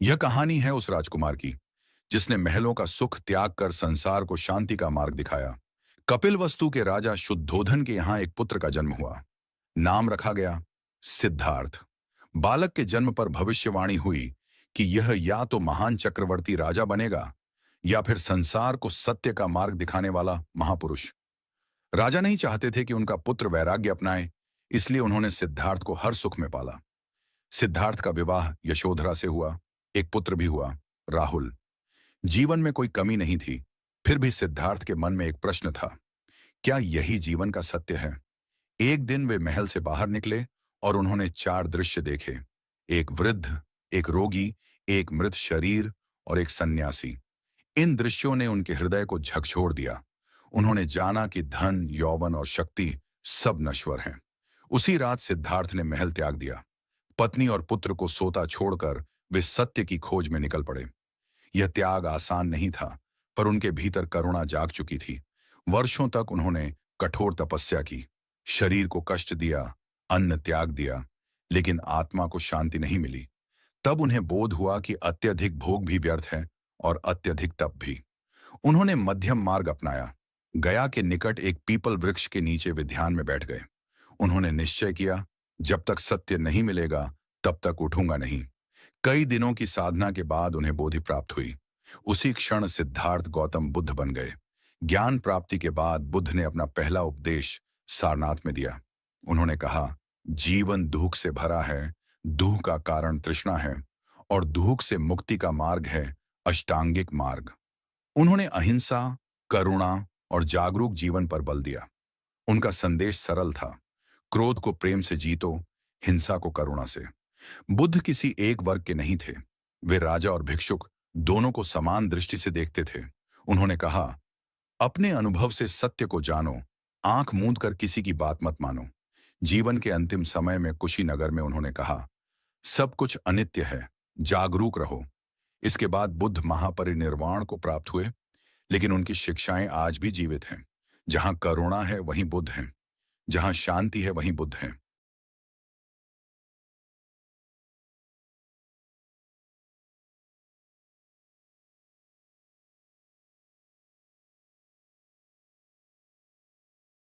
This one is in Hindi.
यह कहानी है उस राजकुमार की जिसने महलों का सुख त्याग कर संसार को शांति का मार्ग दिखाया। कपिलवस्तु के राजा शुद्धोधन के यहाँ एक पुत्र का जन्म हुआ। नाम रखा गया सिद्धार्थ। बालक के जन्म पर भविष्यवाणी हुई कि यह या तो महान चक्रवर्ती राजा बनेगा या फिर संसार को सत्य का मार्ग दिखाने वाला महापुरुष। राजा नहीं चाहते थे कि उनका पुत्र वैराग्य अपनाए, इसलिए उन्होंने सिद्धार्थ को हर सुख में पाला। सिद्धार्थ का विवाह यशोधरा से हुआ। एक पुत्र भी हुआ, राहुल। जीवन में कोई कमी नहीं थी, फिर भी सिद्धार्थ के मन में एक प्रश्न था, क्या यही जीवन का सत्य है? एक दिन वे महल से बाहर निकले और उन्होंने चार दृश्य देखे। एक वृद्ध, एक रोगी, एक मृत शरीर और एक सन्यासी। इन दृश्यों ने उनके हृदय को झकझोर दिया। उन्होंने जाना कि धन, यौवन और शक्ति सब नश्वर हैं। उसी रात सिद्धार्थ ने महल त्याग दिया। पत्नी और पुत्र को सोता छोड़कर वे सत्य की खोज में निकल पड़े। यह त्याग आसान नहीं था, पर उनके भीतर करुणा जाग चुकी थी। वर्षों तक उन्होंने कठोर तपस्या की, शरीर को कष्ट दिया, अन्न त्याग दिया, लेकिन आत्मा को शांति नहीं मिली। तब उन्हें बोध हुआ कि अत्यधिक भोग भी व्यर्थ है और अत्यधिक तप भी। उन्होंने मध्यम मार्ग अपनाया। गया के निकट एक पीपल वृक्ष के नीचे वे ध्यान में बैठ गए। उन्होंने निश्चय किया, जब तक सत्य नहीं मिलेगा तब तक उठूंगा नहीं। कई दिनों की साधना के बाद उन्हें बोधि प्राप्त हुई। उसी क्षण सिद्धार्थ गौतम बुद्ध बन गए। ज्ञान प्राप्ति के बाद बुद्ध ने अपना पहला उपदेश सारनाथ में दिया। उन्होंने कहा, जीवन दुख से भरा है, दुख का कारण तृष्णा है और दुख से मुक्ति का मार्ग है अष्टांगिक मार्ग। उन्होंने अहिंसा, करुणा और जागरूक जीवन पर बल दिया। उनका संदेश सरल था, क्रोध को प्रेम से जीतो, हिंसा को करुणा से। बुद्ध किसी एक वर्ग के नहीं थे। वे राजा और भिक्षुक दोनों को समान दृष्टि से देखते थे। उन्होंने कहा, अपने अनुभव से सत्य को जानो, आंख मूंद कर किसी की बात मत मानो। जीवन के अंतिम समय में कुशीनगर में उन्होंने कहा, सब कुछ अनित्य है, जागरूक रहो। इसके बाद बुद्ध महापरिनिर्वाण को प्राप्त हुए, लेकिन उनकी शिक्षाएं आज भी जीवित हैं। जहां करुणा है वहीं बुद्ध हैं, जहां शांति है वहीं बुद्ध हैं।